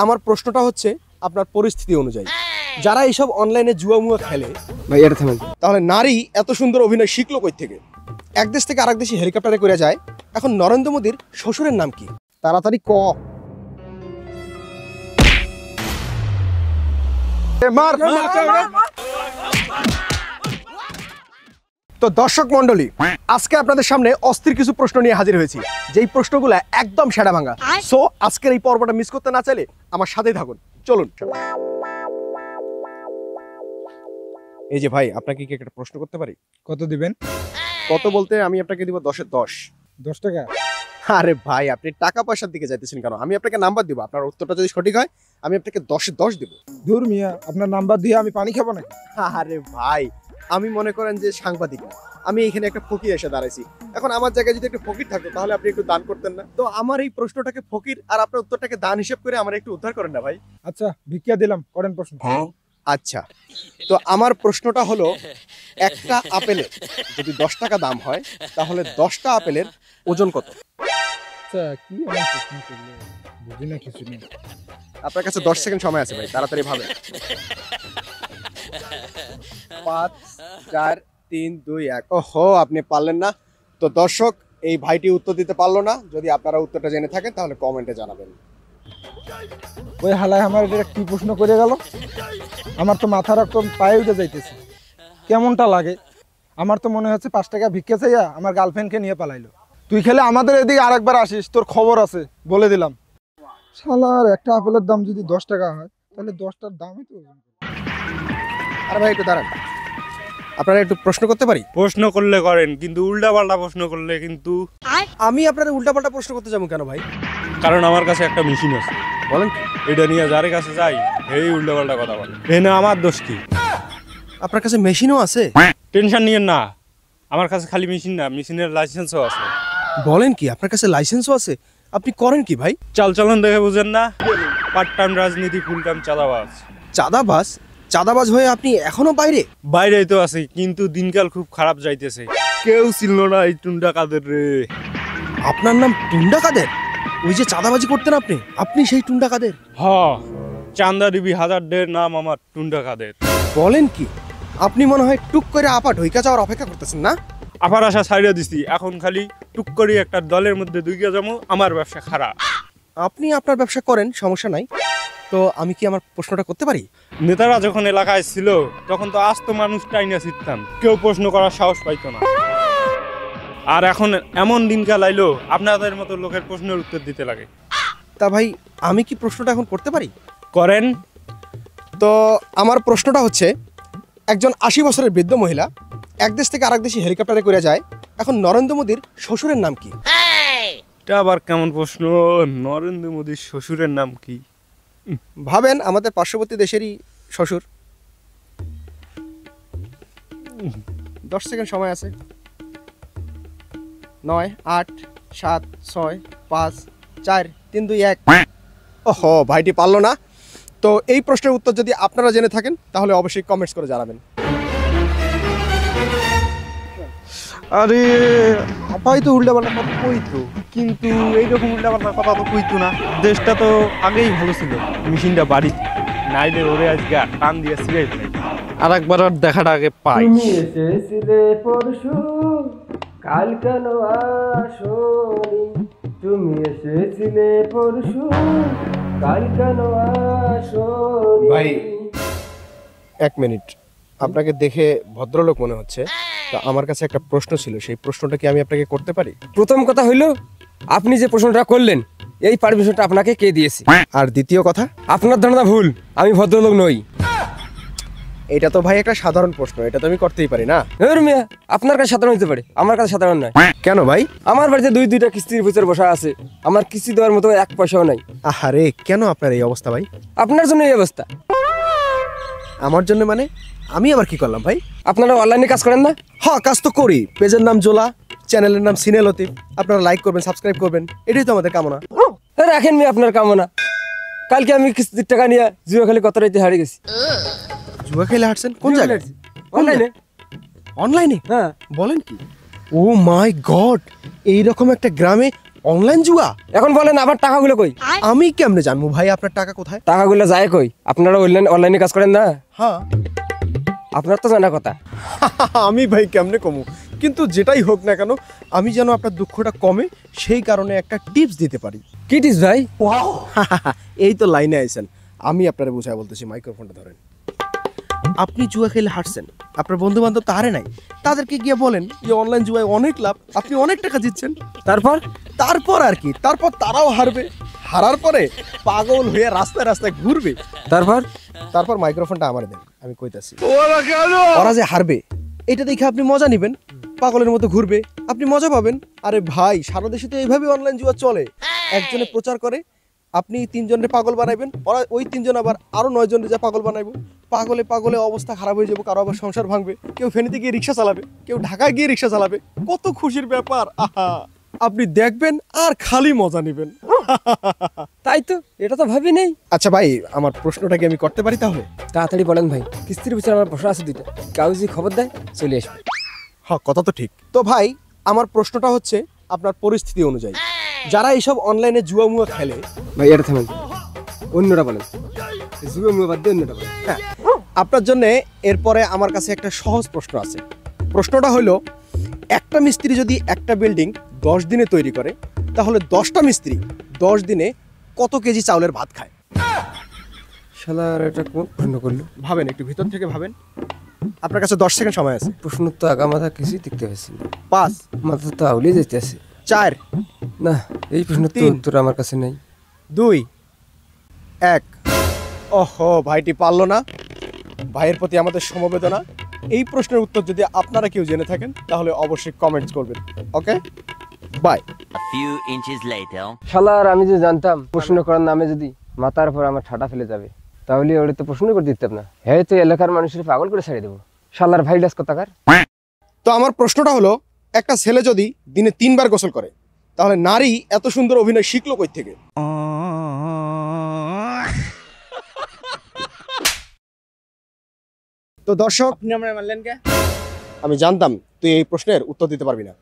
আমার প্রশ্নটা হচ্ছে আপনার পরিস্থিতি অনুযায়ী, যারা এইসব অনলাইনে জুয়া মুয়া খেলে ভাই এটা থামেন। তাহলে নারী এত সুন্দর অভিনয় শিখলো কই থেকে? এক দেশ থেকে আরেক দেশে হেলিকপ্টারে করে যায়। এখন নরেন্দ্র মোদীর শ্বশুরের নাম কি? তাড়াতাড়ি ক। তো দর্শক মন্ডলী, আজকে আপনাদের সামনে অস্থির কিছু প্রশ্ন নিয়ে হাজির হয়েছি, যেই প্রশ্নগুলো একদম সেরা ভাঙা। সো আজকের এই পর্বটা মিস করতে না চাইলে আমার সাথেই থাকুন, চলুন। এই যে ভাই, আপনাকে কি একটা প্রশ্ন করতে পারি? কত দিবেন? কত বলতে আমি আপনাকে দিব 10-এর 10। 10 টাকা? আরে ভাই, আপনি টাকা পয়সার দিকে যাইতেছেন কেন? আমি আপনাকে নাম্বার দিব, আপনার উত্তরটা যদি সঠিক হয় আমি আপনাকে 10-এ 10 দিব। দূর মিয়া, আপনার নাম্বার দিয়ে আমি পানি খাবো নাকি? আরে ভাই, আমি মনে করেন যে সাংবাদিক না, আমি এখানে একটা ফকির এসে দাঁড়াইছি। এখন আমার জায়গায় যদি একটা ফকির থাকতো তাহলে আপনি একটু দান করতেন না? তো আমার এই প্রশ্নটাকে ফকির আর আপনার উত্তরটাকে দান হিসেব করে আমার একটু উদ্ধার করেন না ভাই। আচ্ছা ভিক্ষা দিলাম, করেন প্রশ্ন। আচ্ছা, তো আমার প্রশ্নটা হলো, একটা আপেলের যদি 10 টাকা দাম হয় তাহলে 10টা আপেলের ওজন কত? আচ্ছা কি এমন প্রশ্ন করলে, বুঝি না কিছু নেই। আপনার কাছে 10 সেকেন্ড সময় আছে ভাই, তাড়াতাড়ি ভাবেন। 5 4 3 2 1। ওহো, আপনি পারলেন না। তো দর্শক, এই ভাইটি উত্তর দিতে পারলো না। যদি আপনারা উত্তরটা জেনে থাকেন তাহলে কমেন্টে জানাবেন। ওই হালায় আমার এটা কি প্রশ্ন করে গেল, আমার তো মাথা রকম পায়ে উঠে যাইতেছে। কেমনটা লাগে? আমার তো মনে হচ্ছে 5 টাকা ভিক্ষা চাইয়া আমার গার্লফ্রেন্ডকে নিয়ে পালাইলো। তুই খেলে আমাদের এদিকে আরেকবার আসিস, তোর খবর আছে বলে দিলাম। শালার একটা আপেলের দাম যদি 10 টাকা হয় তাহলে 10টার দামই তো। আরে ভাই একটু দাঁড়ান, আপনারা একটু প্রশ্ন করতে পারি? প্রশ্ন করলে করেন, কিন্তু উল্টা পাল্টা প্রশ্ন করলে কিন্তু। আমি আপনাদের উল্টাপাল্টা প্রশ্ন করতে যাবো কেন ভাই? কারণ আমার কাছে একটা মেশিন আছে, বলেন কি? এটা নিয়ে যার কাছে যাই এই উল্টা পাল্টা কথা বলে। এই না আমার দোষ কি? আপনার কাছে মেশিনও আছে? টেনশন নিয়েন না, আমার কাছে খালি মেশিন না, মেশিনের লাইসেন্সও আছে। বলেন কি, আপনার কাছে লাইসেন্সও আছে? আপনি করেন কি ভাই? চাল চলন দেখে বুঝেন না? পার্ট টাইম রাজনীতি, ফুল টাইম চাঁদাবাজ। চাঁদাবাজ? চাঁদাবাজ হয়ে আপনি এখনো বাইরে? বাইরেই তো আছি, কিন্তু দিনকাল খুব খারাপ যাইতেছে। কেউ ছিল না এই টুন্ডা কাদের রে। আপনার নাম টুন্ডা কাদের? ওই যে চাঁদাবাজি করতেন আপনি, আপনি সেই টুন্ডা কাদের? হ, চান্দা দিবি হাজারদের নাম আমার টুন্ডা কাদের। বলেন কি, আপনি মনে হয় টুক করে আপা ঢইকা যাওয়ার অপেক্ষা করতেছেন না? আবার আশা ছাইড়া দিছি, এখন খালি টুক করে একটা দলের মধ্যে দুইটা যাবো, আমার ব্যবসা খারাপ। আপনি আপনার ব্যবসা করেন, সমস্যা নাই। তো আমি কি আমার প্রশ্নটা করতে পারি? নেতারা যখন এলাকায় ছিল তখন তো আস্ত মানুষ টাইনা শিখতাম, কেউ প্রশ্ন করার সাহস পাইতো না। আর এখন এমন দিনকাল আইলো আপনাদের মতো লোকের প্রশ্নের উত্তর দিতে লাগে। তা ভাই, আমি কি প্রশ্নটা এখন করতে পারি? করেন। তো আমার প্রশ্নটা হচ্ছে, একজন 80 বছরের বৃদ্ধ মহিলা এক দেশ থেকে আরেক দেশে হেলিকপ্টারে করে যায়। এখন নরেন্দ্র মোদীর শ্বশুরের নাম কি? এটা আবার কেমন প্রশ্ন? নরেন্দ্র মোদীর শ্বশুরের নাম কি? ভাবেন, আমাদের পার্শ্ববর্তী দেশেরই শ্বশুর। 10 সেকেন্ড সময় আছে। 9 8 7 6 5 4 3 2 1। ওহো, ভাইটি পারলো না। তো এই প্রশ্নের উত্তর যদি আপনারা জেনে থাকেন তাহলে অবশ্যই কমেন্টস করে জানাবেন। আরে আপাই তো উল্টাপাল্টা কথা কইতো, কিন্তু এইরকম উল্টাপাল্টা কথা তো কইতো না। দেশটা তো আগেই ভালো ছিল, মেশিনটা বাড়ি নাইলে ওরে আজকে টান দিয়ে ছিঁড়াই ফেলাই। আর একবার আর দেখাটা আগে পাই। তুমি এসেছিলে পরশু, কাল কেন আসোনি? তুমি এসেছিলে পরশু, কাল কেন আসোনি? ভাই 1 মিনিট, আপনাকে দেখে ভদ্রলোক মনে হচ্ছে। তো আমার কাছে একটা প্রশ্ন ছিল, সেই প্রশ্নটা কি আমি আপনাকে করতে পারি? প্রথম কথা হইল, আপনি যে প্রশ্নটা করলেন এই পারমিশনটা আপনাকে কে দিয়েছে? আর দ্বিতীয় কথা, আপনার ধারণা ভুল, আমি ভদ্রলোক নই। এটা তো ভাই একটা সাধারণ প্রশ্ন, এটা তো আমি করতেই পারি না। মিয়া, আপনার কাছে সাধারণ হতে পারে, আমার কাছে সাধারণ নয়। কেন ভাই? আমার বাড়িতে দুইটা কিস্তির ভিতরে বসা আছে, আমার কিস্তি দেওয়ার মতো 1 পয়সাও নাই। আহারে, কেন আপনার এই অবস্থা ভাই? আপনার জন্য এই অবস্থা। আমার জন্য মানে? আমি আবার কি করলাম ভাই? আপনারা অনলাইনে কাজ করেন না? হ্যাঁ, কাজ তো করি। পেজের নাম জোলা, চ্যানেলের নাম সিনে লতিফ। আপনারা লাইক করবেন, সাবস্ক্রাইব করবেন, এটাই তো আমাদের কামনা। রাখেন মিয়া আপনার কামনা। কালকে আমি কিস্তির টাকা নিয়ে জুয়া খেলে কত রাইতে হারিয়ে গেছি। জুয়া খেলে হাঁটছেন? কোন জায়গায়? অনলাইনে। অনলাইনে? হ্যাঁ। বলেন কি? ও মাই গড, এইরকম একটা গ্রামে অনলাইন জুয়া? এখন বলেন আবার টাকাগুলো কই? আমি কেমনে জানবো ভাই আপনার টাকা কোথায়? টাকাগুলো যায় কই? আপনারা অনলাইনে কাজ করেন না? হ্যাঁ। আপনার তো জানা কথা। আমি ভাই কেমনে কমু, কিন্তু যেটাই হোক না কেন আমি যেন আপনার দুঃখটা কমে সেই কারণে একটা টিপস দিতে পারি। কি টিস ভাই? এই তো লাইনে আইছেন, আমি আপনারে বুঝায় বলতেছি, মাইক্রোফোনটা ধরেন। আপনি জুয়া খেলে হারছেন, আপনার বন্ধু বান্ধব তো হারে নাই, তাদেরকে গিয়ে বলেন যে অনলাইন জুয়ায় অনেক লাভ, আপনি অনেক টাকা জিতছেন। তারপর আর কি, তারপর তারাও হারবে, হারার পরে পাগল হয়ে রাস্তায় রাস্তায় ঘুরবে। তারপর মাইক্রোফোনটা আমার দেন, আমি কইতাছি। ওরা যে হারবে এটা দেখে আপনি মজা নিবেন, পাগলের মতো ঘুরবে, আপনি মজা পাবেন। আরে ভাই সারা দেশে তো এইভাবে অনলাইন জুয়া চলে, একজনে প্রচার করে, আপনি 3 জনের পাগল বানাইবেন, ওরা ওই 3 জন আবার আরো 9 জনের যা পাগল বানাইবো, পাগলে পাগলে অবস্থা খারাপ হয়ে যাবে, কারো আবার সংসার ভাঙবে, কেউ ফেনীতে গিয়ে রিক্সা চালাবে, কেউ ঢাকায় গিয়ে রিক্সা চালাবে, কত খুশির ব্যাপার। আহা, আপনি দেখবেন আর খালি মজা নেবেন। তাই তো, এটা তো ভাবি নেই। আচ্ছা ভাই, আমার প্রশ্নটা কি আমি করতে পারি তাহলে? তাড়াতাড়ি বলেন ভাই, কিস্তির পিছনে আমার প্রশ্ন আছে 2টা, কাউ যদি খবর দেয় চলে আসবে। হ্যাঁ, কথা তো ঠিক। তো ভাই আমার প্রশ্নটা হচ্ছে আপনার পরিস্থিতি অনুযায়ী, যারা এইসব অনলাইনে জুয়া মুয়া খেলে। ভাই এটা থামেন, অন্যটা বলেন, জুয়া মুয়া বাদ দিয়ে অন্যটা বলেন। হ্যাঁ, আপনার জন্য এরপরে আমার কাছে একটা সহজ প্রশ্ন আছে। প্রশ্নটা হলো, একটা মিস্ত্রি যদি একটা বিল্ডিং 10 দিনে তৈরি করে, তাহলে 10টা মিস্ত্রি 10 দিনে কত কেজি চাউলের ভাত খায়? শালার এটা কোন প্রশ্ন করলো? ভাবেন, একটু ভিতর থেকে ভাবেন, আপনার কাছে 10 সেকেন্ড সময় আছে। প্রশ্ন তো আগা মাথা কিছুই দেখতে পাচ্ছি না, 5, মাথা তো আউলিয়ে যেতে আছে। 4, না, এই প্রশ্ন তো 3, উত্তর আমার কাছে নেই। 2, 1। ওহো, ভাইটি পারলো না। ভাইয়ের প্রতি আমাদের সমবেদনা। এই প্রশ্নের উত্তর যদি আপনারা কেউ জেনে থাকেন তাহলে অবশ্যই কমেন্টস করবেন। ওকে, by. A few inches later. শালার আমি যে জানতাম প্রশ্ন করার নামে যদি মাথার উপর আমার ঠাটা ফেলে যাবে, তাহলে ওটা তো প্রশ্ন করে দিতাম না। হ্যাঁ, তো এলাকার মানুষের পাগল করে ছাড়িয়ে দেবো। শালার ভাইরাস কথাকার। তো আমার প্রশ্নটা হলো, একটা ছেলে যদি দিনে 3 বার গোসল করে, তাহলে নারী এত সুন্দর অভিনয় শিখলো কই থেকে? তো দর্শক, আপনি আমরা মারলেন কে? আমি জানতাম তুই এই প্রশ্নের উত্তর দিতে পারবি না।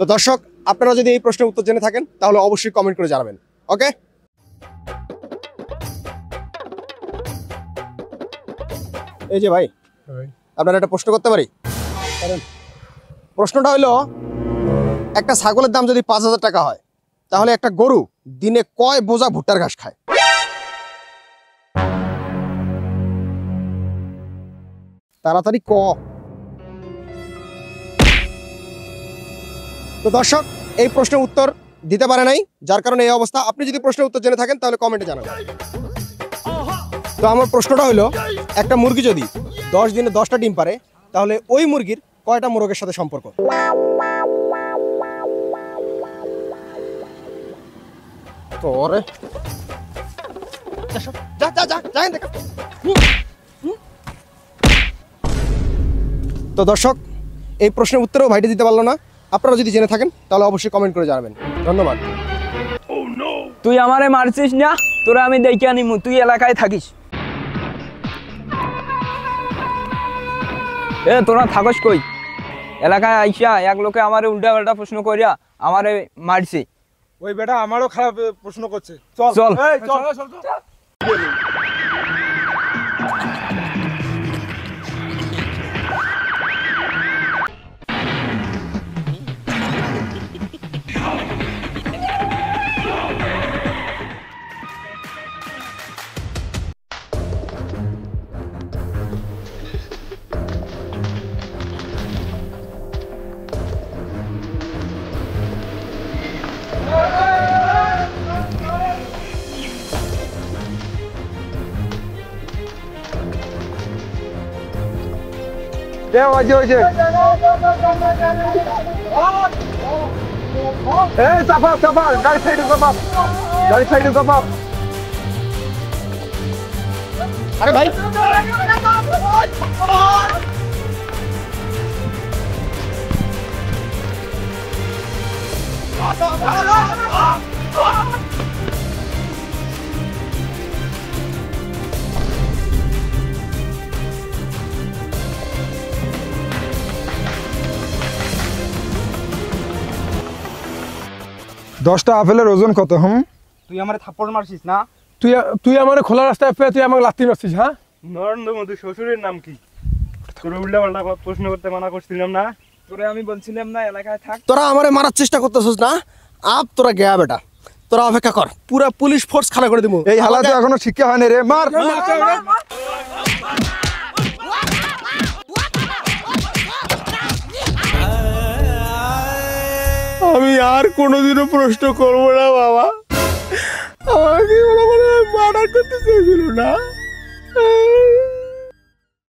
তো দর্শক, আপনারা যদি এই প্রশ্নের উত্তর জেনে থাকেন তাহলে অবশ্যই কমেন্ট করে জানাবেন। ওকে, এই যে ভাই, আপনারা একটা প্রশ্ন করতে পারি? প্রশ্নটা হলো, একটা ছাগলের দাম যদি 5,000 টাকা হয়, তাহলে একটা গরু দিনে কয় বোঝা ভুট্টার ঘাস খায়? তাড়াতাড়ি ক। তো দর্শক, এই প্রশ্নের উত্তর দিতে পারে নাই, যার কারণে এই অবস্থা। আপনি যদি প্রশ্নের উত্তর জেনে থাকেন তাহলে কমেন্টে জানাবেন। তো আমার প্রশ্নটা হলো, একটা মুরগি যদি 10 দিনে 10টা ডিম পারে, তাহলে ওই মুরগির কয়টা মোরগের সাথে সম্পর্ক? তোরে যা যা যা যা দেখ। তো দর্শক, এই প্রশ্নের উত্তরও ভাইটি দিতে পারলো না। আপনারা যদি জেনে থাকেন তাহলে অবশ্যই কমেন্ট করে জানাবেন। ধন্যবাদ। তুই আমারে মারছিস না, তোরা আমি দেখে আনিমু, তুই এলাকায় থাকিস। এ তোরা থাকস কই? এলাকায় আইসা এক লোকে আমারে উল্টা পাল্টা প্রশ্ন করিয়া আমারে মারছে। ওই বেটা আমারও খারাপ প্রশ্ন করছে। চল চল। এই চল চল চল। ওই যে চাপা চাপা, গাড়ি সাইডে চাপা, গাড়ি সাইডে চাপা। আরে ভাই, 10টা আপেলের ওজন কত? তুই আমার থাপ্পড় মারছিস না? তুই তুই আমার খোলা রাস্তায় পেয়ে তুই আমাকে লাথি মারছিস, হ্যাঁ? নরেন্দ্র মোদী শ্বশুরের নাম কি? তোর উল্টা পাল্টা প্রশ্ন করতে মানা করছিলাম না? তোরে আমি বলছিলাম না এলাকায় থাক। তোরা আমারে মারার চেষ্টা করতেছিস না? তোরা গেয়া বেটা, তোরা অপেক্ষা কর, পুরা পুলিশ ফোর্স খাড়া করে দিব। এই হালা তো এখনো শিক্ষা হয়নি রে, মার। আমি আর কোনোদিনও প্রশ্ন করবো না বাবা। আমাকে মার্ডার করতে চেয়েছিল না।